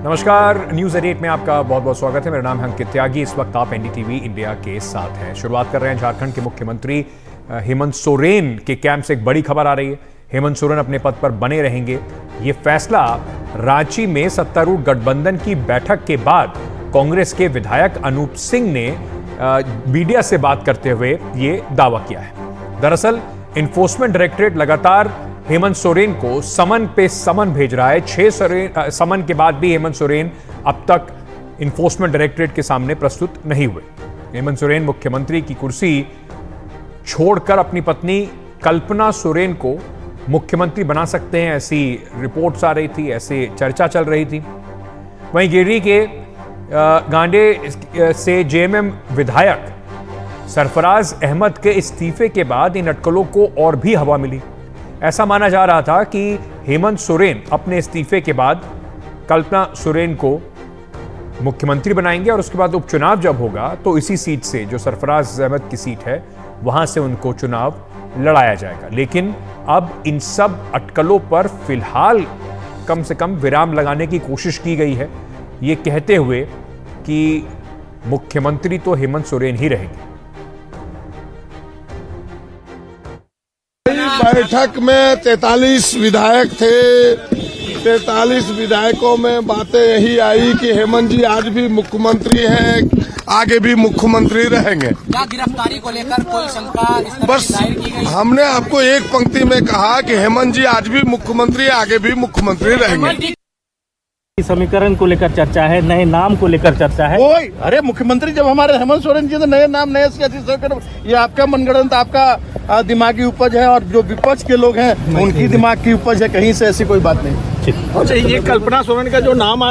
नमस्कार, न्यूज 8 में आपका बहुत बहुत स्वागत है। मेरा नाम है अंकित त्यागी। इस वक्त आप एनडीटीवी इंडिया के साथ हैं। शुरुआत कर रहे हैं झारखंड के मुख्यमंत्री हेमंत सोरेन के कैंप से एक बड़ी खबर आ रही है। हेमंत सोरेन अपने पद पर बने रहेंगे। ये फैसला रांची में सत्तारूढ़ गठबंधन की बैठक के बाद कांग्रेस के विधायक अनूप सिंह ने मीडिया से बात करते हुए ये दावा किया है। दरअसल एनफोर्समेंट डायरेक्टरेट लगातार हेमंत सोरेन को समन पे समन भेज रहा है। 6 समन के बाद भी हेमंत सोरेन अब तक एनफोर्समेंट डायरेक्टरेट के सामने प्रस्तुत नहीं हुए। हेमंत सोरेन मुख्यमंत्री की कुर्सी छोड़कर अपनी पत्नी कल्पना सोरेन को मुख्यमंत्री बना सकते हैं, ऐसी रिपोर्ट्स आ रही थी, ऐसे चर्चा चल रही थी। वहीं गिरिडीह के गांडे से जेएमएम विधायक सरफराज अहमद के इस्तीफे के बाद इन अटकलों को और भी हवा मिली। ऐसा माना जा रहा था कि हेमंत सोरेन अपने इस्तीफे के बाद कल्पना सोरेन को मुख्यमंत्री बनाएंगे और उसके बाद उपचुनाव जब होगा तो इसी सीट से, जो सरफराज अहमद की सीट है, वहां से उनको चुनाव लड़ाया जाएगा। लेकिन अब इन सब अटकलों पर फिलहाल कम से कम विराम लगाने की कोशिश की गई है, ये कहते हुए कि मुख्यमंत्री तो हेमंत सोरेन ही रहेंगे। बैठक में 43 विधायक थे। 43 विधायकों में बातें यही आई कि हेमंत जी आज भी मुख्यमंत्री हैं, आगे भी मुख्यमंत्री रहेंगे। क्या गिरफ्तारी को लेकर कोई शंका बस हमने आपको एक पंक्ति में कहा कि हेमंत जी आज भी मुख्यमंत्री, आगे भी मुख्यमंत्री रहेंगे। समीकरण को लेकर चर्चा है, नए नाम को लेकर चर्चा है। अरे मुख्यमंत्री जब हमारे हेमंत सोरेन जी तो नए नाम नए ये आपका मनगढ़ंत, आपका दिमागी उपज है, और जो विपक्ष के लोग हैं उनकी दिमाग की उपज है, कहीं से ऐसी कोई बात नहीं। अच्छा, ये कल्पना सोरेन का जो नाम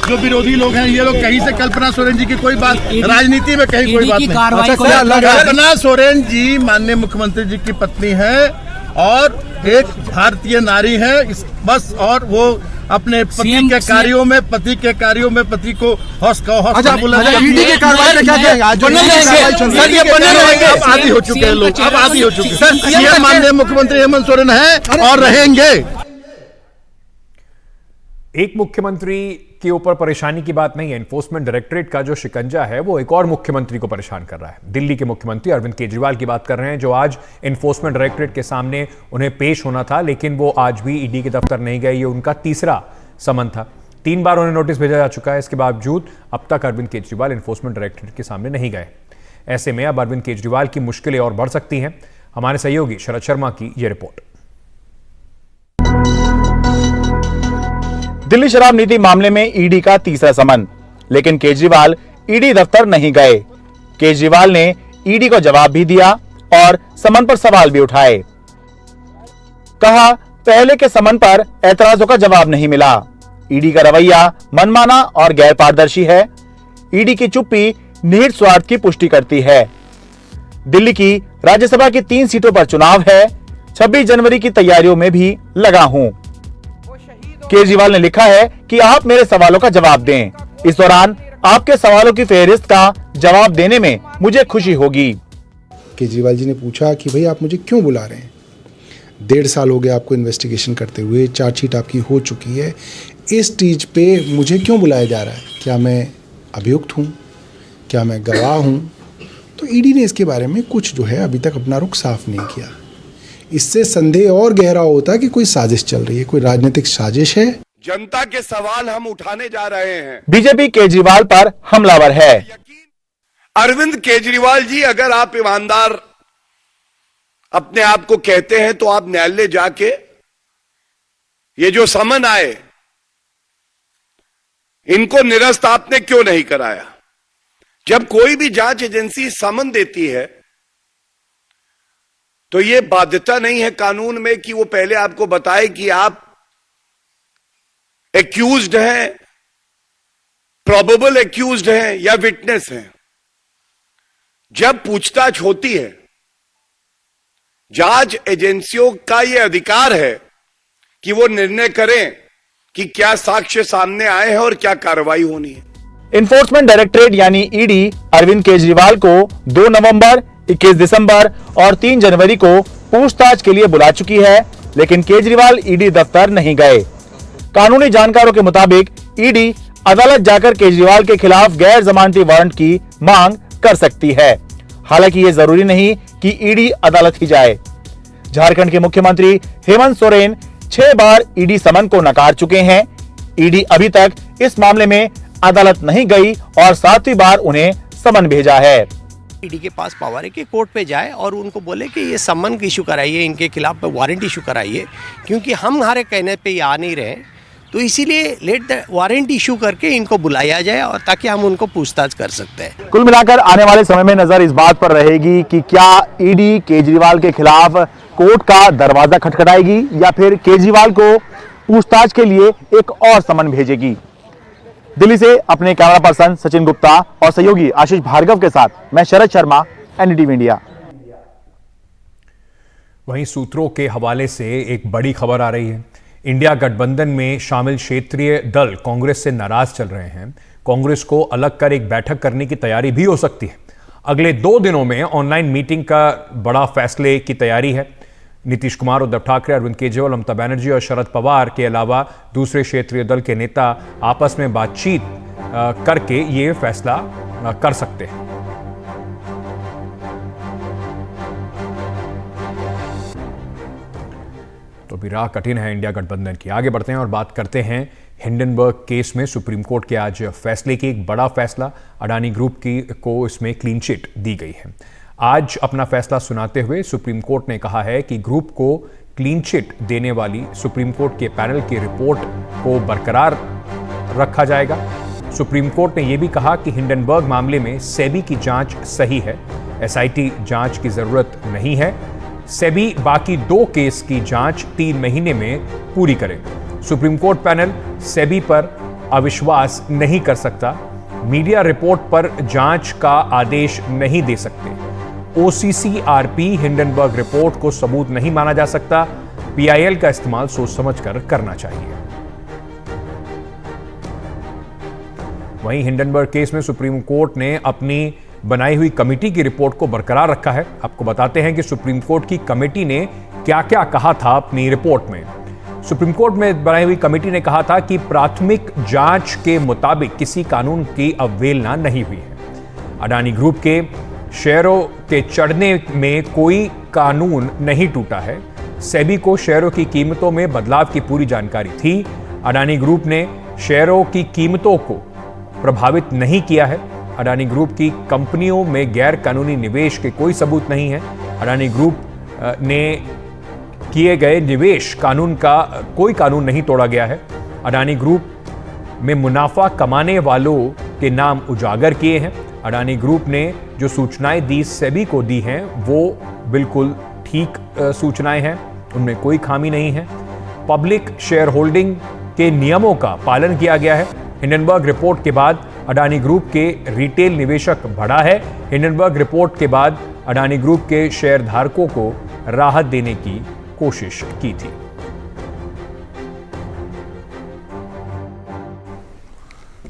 जो विरोधी लोग हैं ये लोग कहीं से कल्पना सोरेन जी की कोई बात, राजनीति में कहीं कोई बात नहीं। कल्पना सोरेन जी माननीय मुख्यमंत्री जी की पत्नी है और एक भारतीय नारी है, बस। और वो अपने पति के कार्यों में पति को हौसला बुलंद ईडी की कार्रवाई में क्या कहेंगे? आज सर ये बने रहेंगे। अब आदी हो चुके हैं लोग, अब आदी हो चुके हैं। ये माननीय मुख्यमंत्री हेमंत सोरेन है और रहेंगे। एक मुख्यमंत्री के ऊपर परेशानी की बात नहीं है। एनफोर्समेंट डायरेक्टरेट का जो शिकंजा है वो एक और मुख्यमंत्री को परेशान कर रहा है। दिल्ली के मुख्यमंत्री अरविंद केजरीवाल की बात कर रहे हैं, जो आज एनफोर्समेंट डायरेक्टरेट के सामने उन्हें पेश होना था, लेकिन वो आज भी ईडी के दफ्तर नहीं गए। ये उनका तीसरा समन था। 3 बार उन्हें नोटिस भेजा जा चुका है। इसके बावजूद अब तक अरविंद केजरीवाल एनफोर्समेंट डायरेक्टरेट के सामने नहीं गए। ऐसे में अब अरविंद केजरीवाल की मुश्किलें और बढ़ सकती हैं। हमारे सहयोगी शरद शर्मा की यह रिपोर्ट। दिल्ली शराब नीति मामले में ईडी का तीसरा समन, लेकिन केजरीवाल ईडी दफ्तर नहीं गए। केजरीवाल ने ईडी को जवाब भी दिया और समन पर सवाल भी उठाए। कहा, पहले के समन पर ऐतराजों का जवाब नहीं मिला। ईडी का रवैया मनमाना और गैर पारदर्शी है। ईडी की चुप्पी निहित स्वार्थ की पुष्टि करती है। दिल्ली की राज्यसभा की 3 सीटों पर चुनाव है। 26 जनवरी की तैयारियों में भी लगा हूं। केजरीवाल ने लिखा है कि आप मेरे सवालों का जवाब दें। इस दौरान आपके सवालों की फेहरिस्त का जवाब देने में मुझे खुशी होगी। केजरीवाल जी ने पूछा कि भाई आप मुझे क्यों बुला रहे हैं? 1.5 साल हो गया आपको इन्वेस्टिगेशन करते हुए, चार्जशीट आपकी हो चुकी है। इस स्टेज पे मुझे क्यों बुलाया जा रहा है? क्या मैं अभियुक्त हूँ? क्या मैं गवाह हूँ? तो ईडी ने इसके बारे में कुछ जो है अभी तक अपना रुख साफ नहीं किया। इससे संदेह और गहरा होता है कि कोई साजिश चल रही है, कोई राजनीतिक साजिश है। जनता के सवाल हम उठाने जा रहे हैं। बीजेपी केजरीवाल पर हमलावर है। अरविंद केजरीवाल जी, अगर आप ईमानदार अपने आप को कहते हैं तो आप न्यायालय जाके ये जो समन आए इनको निरस्त आपने क्यों नहीं कराया? जब कोई भी जांच एजेंसी समन देती है तो यह बाध्यता नहीं है कानून में कि वो पहले आपको बताए कि आप एक्यूज्ड हैं, प्रोबेबल एक्यूज्ड हैं या विटनेस हैं। जब पूछताछ होती है, जांच एजेंसियों का यह अधिकार है कि वो निर्णय करें कि क्या साक्ष्य सामने आए हैं और क्या कार्रवाई होनी है। एनफोर्समेंट डायरेक्टरेट यानी ईडी अरविंद केजरीवाल को 2 नवंबर, 21 दिसंबर और 3 जनवरी को पूछताछ के लिए बुला चुकी है, लेकिन केजरीवाल ईडी दफ्तर नहीं गए। कानूनी जानकारों के मुताबिक ईडी अदालत जाकर केजरीवाल के खिलाफ गैर जमानती वारंट की मांग कर सकती है। हालांकि ये जरूरी नहीं कि ईडी अदालत ही जाए। झारखंड के मुख्यमंत्री हेमंत सोरेन 6 बार ईडी समन को नकार चुके हैं। ईडी अभी तक इस मामले में अदालत नहीं गई और 7वीं बार उन्हें समन भेजा है। ईडी के पास पावर है कि कोर्ट पे जाए और उनको बोले कि ये सम्मन इशू कराइए, इनके खिलाफ वारंट इशू कराइए, क्योंकि हम हमारे कहने पे ये आ नहीं रहे, तो इसीलिए लेट द वारंट इशू करके इनको बुलाया जाए और ताकि हम उनको पूछताछ कर सकते हैं। कुल मिलाकर आने वाले समय में नजर इस बात पर रहेगी कि क्या ईडी केजरीवाल के खिलाफ कोर्ट का दरवाजा खटखटाएगी या फिर केजरीवाल को पूछताछ के लिए एक और समन भेजेगी। दिल्ली से अपने कैमरा पर्सन सचिन गुप्ता और सहयोगी आशीष भार्गव के साथ मैं शरद शर्मा, एनडीटीवी इंडिया। वहीं सूत्रों के हवाले से एक बड़ी खबर आ रही है। इंडिया गठबंधन में शामिल क्षेत्रीय दल कांग्रेस से नाराज चल रहे हैं। कांग्रेस को अलग कर एक बैठक करने की तैयारी भी हो सकती है। अगले 2 दिनों में ऑनलाइन मीटिंग का बड़ा फैसले की तैयारी है। नीतीश कुमार, उद्धव ठाकरे, अरविंद केजरीवाल, ममता बनर्जी और शरद पवार के अलावा दूसरे क्षेत्रीय दल के नेता आपस में बातचीत करके ये फैसला कर सकते हैं। तो भी राह कठिन है इंडिया गठबंधन की। आगे बढ़ते हैं और बात करते हैं हिंडनबर्ग केस में सुप्रीम कोर्ट के आज फैसले की। एक बड़ा फैसला, अडानी ग्रुप को इसमें क्लीन चिट दी गई है। आज अपना फैसला सुनाते हुए सुप्रीम कोर्ट ने कहा है कि ग्रुप को क्लीन चिट देने वाली सुप्रीम कोर्ट के पैनल की रिपोर्ट को बरकरार रखा जाएगा। सुप्रीम कोर्ट ने यह भी कहा कि हिंडनबर्ग मामले में सेबी की जांच सही है, एसआईटी जांच की जरूरत नहीं है। सेबी बाकी 2 केस की जांच 3 महीने में पूरी करेगा। सुप्रीम कोर्ट पैनल सेबी पर अविश्वास नहीं कर सकता, मीडिया रिपोर्ट पर जांच का आदेश नहीं दे सकते। ओसीसीआरपी हिंडनबर्ग रिपोर्ट को सबूत नहीं माना जा सकता। पीआईएल का इस्तेमाल सोच समझकर करना चाहिए। वहीं हिंडनबर्ग केस में सुप्रीम कोर्ट ने अपनी बनाई हुई कमेटी की रिपोर्ट को बरकरार रखा है। आपको बताते हैं कि सुप्रीम कोर्ट की कमेटी ने क्या क्या कहा था अपनी रिपोर्ट में। सुप्रीम कोर्ट में बनाई हुई कमेटी ने कहा था कि प्राथमिक जांच के मुताबिक किसी कानून की अवहेलना नहीं हुई है। अडानी ग्रुप के शेयरों के चढ़ने में कोई कानून नहीं टूटा है। सेबी को शेयरों की कीमतों में बदलाव की पूरी जानकारी थी। अडानी ग्रुप ने शेयरों की कीमतों को प्रभावित नहीं किया है। अडानी ग्रुप की कंपनियों में गैर कानूनी निवेश के कोई सबूत नहीं है। अडानी ग्रुप ने किए गए निवेश कानून का कोई कानून नहीं तोड़ा गया है। अडानी ग्रुप में मुनाफा कमाने वालों के नाम उजागर किए हैं। अडानी ग्रुप ने जो सूचनाएं दी सेबी को दी हैं वो बिल्कुल ठीक सूचनाएं हैं, उनमें कोई खामी नहीं है। पब्लिक शेयर होल्डिंग के नियमों का पालन किया गया है। हिंडनबर्ग रिपोर्ट के बाद अडानी ग्रुप के रिटेल निवेशक बढ़ा है। हिंडनबर्ग रिपोर्ट के बाद अडानी ग्रुप के शेयर धारकों को राहत देने की कोशिश की थी।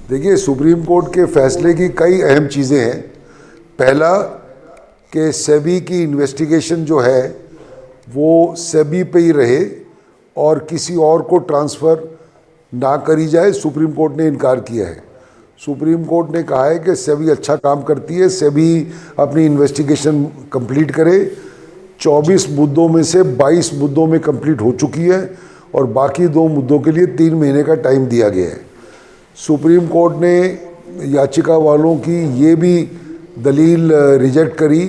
देखिए, सुप्रीम कोर्ट के फैसले की कई अहम चीज़ें हैं। पहला कि सेबी की इन्वेस्टिगेशन जो है वो सेबी पे ही रहे और किसी और को ट्रांसफ़र ना करी जाए, सुप्रीम कोर्ट ने इनकार किया है। सुप्रीम कोर्ट ने कहा है कि सेबी अच्छा काम करती है, सेबी अपनी इन्वेस्टिगेशन कंप्लीट करे। 24 मुद्दों में से 22 मुद्दों में कंप्लीट हो चुकी है और बाकी 2 मुद्दों के लिए 3 महीने का टाइम दिया गया है। सुप्रीम कोर्ट ने याचिका वालों की ये भी दलील रिजेक्ट करी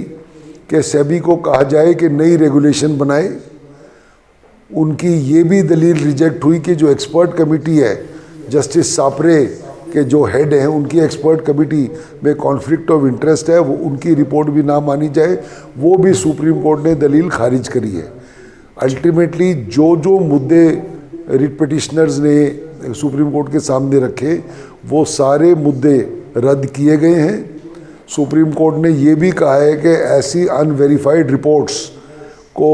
कि सेबी को कहा जाए कि नई रेगुलेशन बनाए। उनकी ये भी दलील रिजेक्ट हुई कि जो एक्सपर्ट कमेटी है, जस्टिस सापरे के जो हेड हैं, उनकी एक्सपर्ट कमेटी में कॉन्फ्लिक्ट ऑफ इंटरेस्ट है, वो उनकी रिपोर्ट भी ना मानी जाए, वो भी सुप्रीम कोर्ट ने दलील खारिज करी है। अल्टीमेटली जो मुद्दे रिट पिटिशनर्स ने सुप्रीम कोर्ट के सामने रखे वो सारे मुद्दे रद्द किए गए हैं। सुप्रीम कोर्ट ने ये भी कहा है कि ऐसी अनवेरीफाइड रिपोर्ट्स को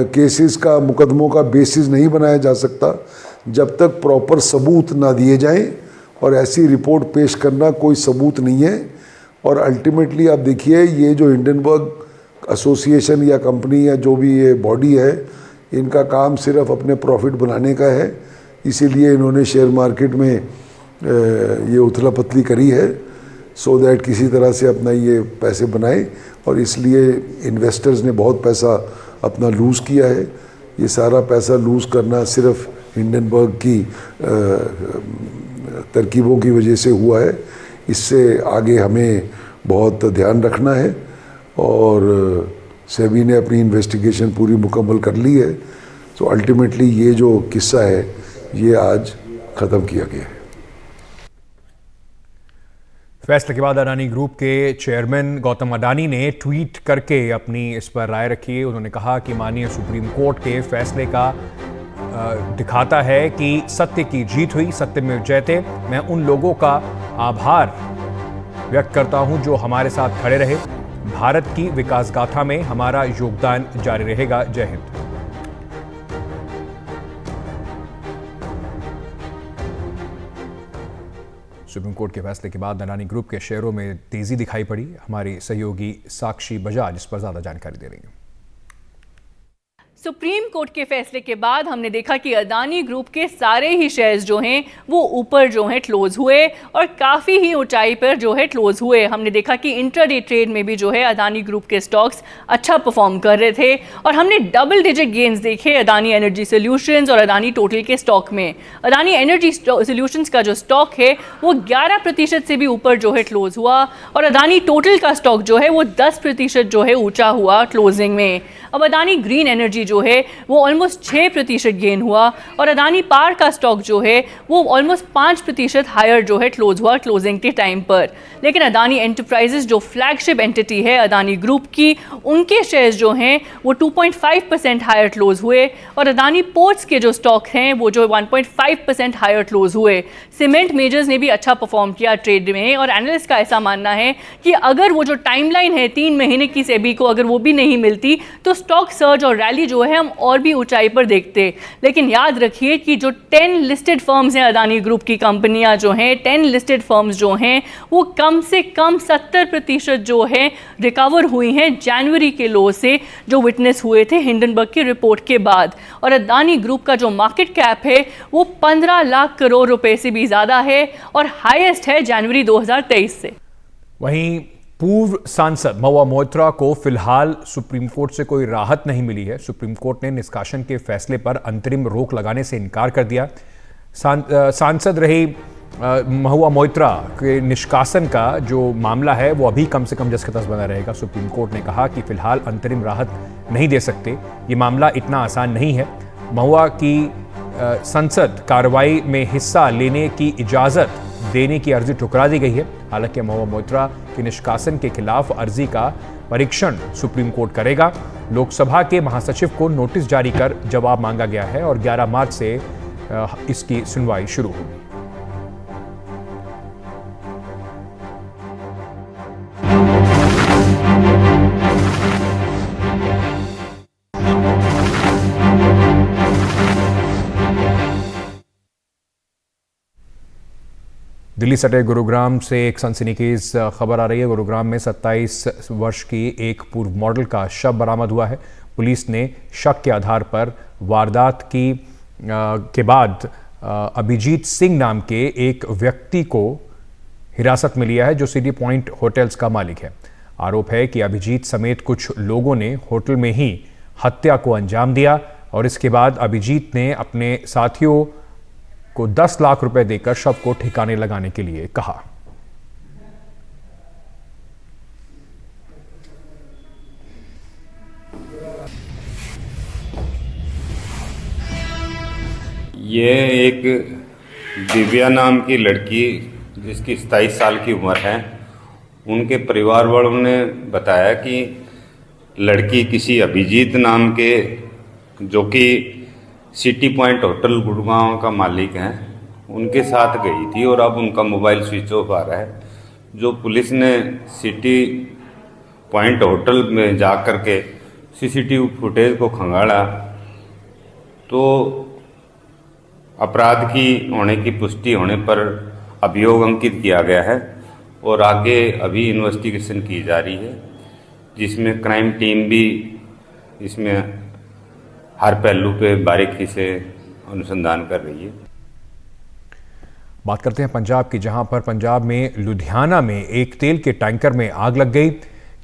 केसेस का, मुकदमों का बेसिस नहीं बनाया जा सकता जब तक प्रॉपर सबूत ना दिए जाएं, और ऐसी रिपोर्ट पेश करना कोई सबूत नहीं है। और अल्टीमेटली आप देखिए, ये जो हिंडनबर्ग एसोसिएशन या कंपनी या जो भी ये बॉडी है, इनका काम सिर्फ अपने प्रॉफिट बनाने का है। इसीलिए इन्होंने शेयर मार्केट में ये उथला पतली करी है सो दैट किसी तरह से अपना ये पैसे बनाए, और इसलिए इन्वेस्टर्स ने बहुत पैसा अपना लूज़ किया है। ये सारा पैसा लूज़ करना सिर्फ हिंडनबर्ग की तरकीबों की वजह से हुआ है। इससे आगे हमें बहुत ध्यान रखना है, और सेबी ने अपनी इन्वेस्टिगेशन पूरी मुकम्मल कर ली है। तो अल्टीमेटली ये जो किस्सा है ये आज ख़त्म किया गया है। फैसले के बाद अडानी ग्रुप के चेयरमैन गौतम अडानी ने ट्वीट करके अपनी इस पर राय रखी। उन्होंने कहा कि माननीय सुप्रीम कोर्ट के फैसले का दिखाता है कि सत्य की जीत हुई, सत्य में जयते। मैं उन लोगों का आभार व्यक्त करता हूं जो हमारे साथ खड़े रहे। भारत की विकास गाथा में हमारा योगदान जारी रहेगा। जय हिंद। सुप्रीम कोर्ट के फैसले के बाद अडानी ग्रुप के शेयरों में तेजी दिखाई पड़ी। हमारी सहयोगी साक्षी बजाज इस पर ज्यादा जानकारी दे रही है। सुप्रीम कोर्ट के फैसले के बाद हमने देखा कि अडानी ग्रुप के सारे ही शेयर्स जो हैं वो ऊपर जो हैं क्लोज हुए और काफ़ी ही ऊंचाई पर जो है क्लोज हुए। हमने देखा कि इंट्राडे ट्रेड में भी जो है अडानी ग्रुप के स्टॉक्स अच्छा परफॉर्म कर रहे थे और हमने डबल डिजिट गेन्स देखे अडानी एनर्जी सॉल्यूशंस और अडानी टोटल के स्टॉक में। अडानी एनर्जी सॉल्यूशंस का जो स्टॉक है वो 11% से भी ऊपर जो है क्लोज हुआ और अडानी टोटल का स्टॉक जो है वो 10% जो है ऊंचा हुआ क्लोजिंग में। अब अडानी ग्रीन एनर्जी जो है वो ऑलमोस्ट 6% गेन हुआ और अडानी पावर का स्टॉक जो है वो ऑलमोस्ट 5% हायर जो है क्लोज हुआ क्लोजिंग के टाइम पर। लेकिन अडानी एंटरप्राइजेस जो फ्लैगशिप एंटिटी है अडानी ग्रुप की, उनके शेयर्स जो हैं वो 2.5% हायर क्लोज हुए और अडानी पोर्ट्स के जो स्टॉक हैं वो जो 1.5% हायर क्लोज हुए। सीमेंट मेजर्स ने भी अच्छा परफॉर्म किया ट्रेड में और एनालिस्ट का ऐसा मानना है कि अगर वो जो टाइमलाइन है 3 महीने की सेबी को अगर वो भी नहीं मिलती तो स्टॉक सर्ज और रैली जो है हम और भी ऊंचाई पर देखते। लेकिन याद रखिए कि जो 10 लिस्टेड फर्म्स हैं अडानी ग्रुप की कंपनियां जो हैं 10 लिस्टेड फर्म्स जो हैं वो कम से कम 70% जो है रिकवर हुई हैं जनवरी के लो से जो विटनेस हुए थे हिंडनबर्ग की रिपोर्ट के बाद। और अडानी ग्रुप का जो मार्केट कैप है वो 15 लाख करोड़ रुपए से भी ज्यादा है और हाईएस्ट है जनवरी 2023 से। वहीं पूर्व सांसद महुआ मोइत्रा को फिलहाल सुप्रीम कोर्ट से कोई राहत नहीं मिली है। सुप्रीम कोर्ट ने निष्कासन के फैसले पर अंतरिम रोक लगाने से इनकार कर दिया। सांसद रही महुआ मोइत्रा के निष्कासन का जो मामला है वो अभी कम से कम दस्तखत बना रहेगा। सुप्रीम कोर्ट ने कहा कि फिलहाल अंतरिम राहत नहीं दे सकते, ये मामला इतना आसान नहीं है। महुआ की संसद कार्रवाई में हिस्सा लेने की इजाजत देने की अर्जी ठुकरा दी गई है। हालांकि महुआ मोइत्रा के निष्कासन के खिलाफ अर्जी का परीक्षण सुप्रीम कोर्ट करेगा। लोकसभा के महासचिव को नोटिस जारी कर जवाब मांगा गया है और 11 मार्च से इसकी सुनवाई शुरू होगी। दिल्ली सटे गुरुग्राम से एक सनसनीखेज खबर आ रही है। गुरुग्राम में 27 वर्ष की एक पूर्व मॉडल का शव बरामद हुआ है। पुलिस ने शक के आधार पर वारदात के बाद अभिजीत सिंह नाम के एक व्यक्ति को हिरासत में लिया है जो सिटी पॉइंट होटल्स का मालिक है। आरोप है कि अभिजीत समेत कुछ लोगों ने होटल में ही हत्या को अंजाम दिया और इसके बाद अभिजीत ने अपने साथियों को 10 लाख रुपए देकर शव को ठिकाने लगाने के लिए कहा। ये एक दिव्या नाम की लड़की जिसकी 27 साल की उम्र है, उनके परिवार वालों ने बताया कि लड़की किसी अभिजीत नाम के, जो कि सिटी पॉइंट होटल गुड़गांव का मालिक है, उनके साथ गई थी और अब उनका मोबाइल स्विच ऑफ आ रहा है। जो पुलिस ने सिटी पॉइंट होटल में जा कर के सीसीटीवी फुटेज को खंगाला तो अपराध की होने की पुष्टि होने पर अभियोग अंकित किया गया है और आगे अभी इन्वेस्टिगेशन की जा रही है, जिसमें क्राइम टीम भी इसमें हर पहलू पे बारीकी से अनुसंधान कर रही है। बात करते हैं पंजाब की, जहां पर पंजाब में लुधियाना में एक तेल के टैंकर में आग लग गई।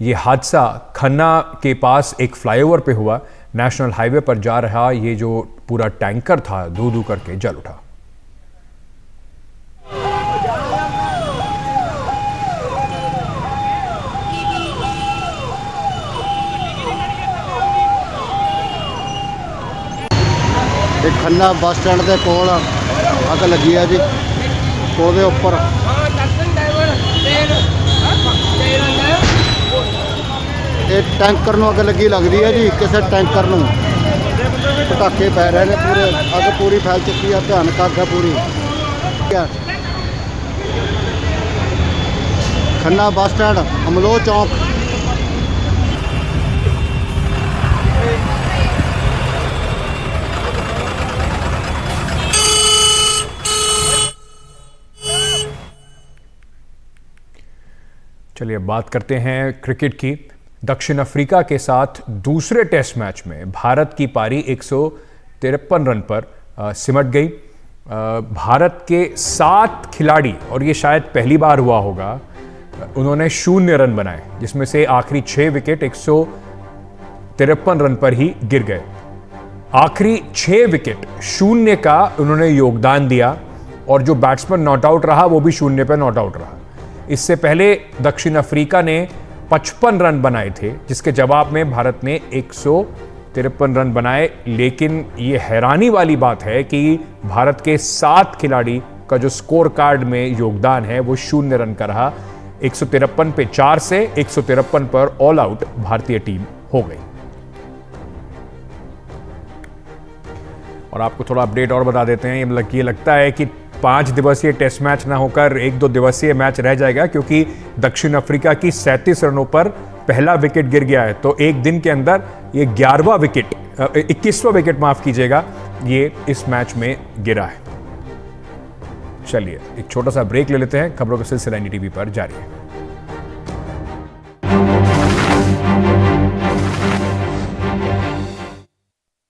ये हादसा खन्ना के पास एक फ्लाईओवर पे हुआ। नेशनल हाईवे पर जा रहा ये जो पूरा टैंकर था धू धू करके जल उठा। एक खन्ना बस स्टैंड के कोल अग लगी है जी, ਉਹਦੇ ਉੱਪਰ ਇਹ ਟੈਂਕਰ ਨੂੰ ਅੱਗ ਲੱਗੀ ਲੱਗਦੀ ਹੈ ਜੀ। ਕਿਸੇ ਟੈਂਕਰ ਨੂੰ ਪਟਾਕੇ ਪੈ ਰਹੇ ਨੇ, ਪੂਰੇ ਅੱਗ ਪੂਰੀ ਫੈਲ ਚੁੱਕੀ ਹੈ, ਭਿਆਨਕ ਅੱਗ ਹੈ ਪੂਰੀ। ਖੰਨਾ ਬੱਸ ਸਟੈਂਡ, ਅਮਲੋਹ ਚੌਂਕ। चलिए अब बात करते हैं क्रिकेट की। दक्षिण अफ्रीका के साथ दूसरे टेस्ट मैच में भारत की पारी 153 रन पर सिमट गई। भारत के 7 खिलाड़ी, और ये शायद पहली बार हुआ होगा, उन्होंने 0 रन बनाए, जिसमें से आखिरी 6 विकेट 153 रन पर ही गिर गए। आखिरी 6 विकेट 0 का उन्होंने योगदान दिया, और जो बैट्समैन नॉट आउट रहा वो भी 0 पर नॉट आउट रहा। इससे पहले दक्षिण अफ्रीका ने 55 रन बनाए थे, जिसके जवाब में भारत ने 153 रन बनाए। लेकिन ये हैरानी वाली बात है कि भारत के 7 खिलाड़ी का जो स्कोर कार्ड में योगदान है वो 0 रन का रहा। 153 पे 4 से 153 पर ऑल आउट भारतीय टीम हो गई। और आपको थोड़ा अपडेट और बता देते हैं, ये लगता है कि 5 दिवसीय टेस्ट मैच ना होकर 1-2 दिवसीय मैच रह जाएगा, क्योंकि दक्षिण अफ्रीका की 37 रनों पर पहला विकेट गिर गया है। तो एक दिन के अंदर ये 11वां विकेट, 21वां विकेट माफ कीजिएगा, ये इस मैच में गिरा है। चलिए एक छोटा सा ब्रेक ले लेते हैं, खबरों का सिलसिला एनडीटीवी पर जारी है।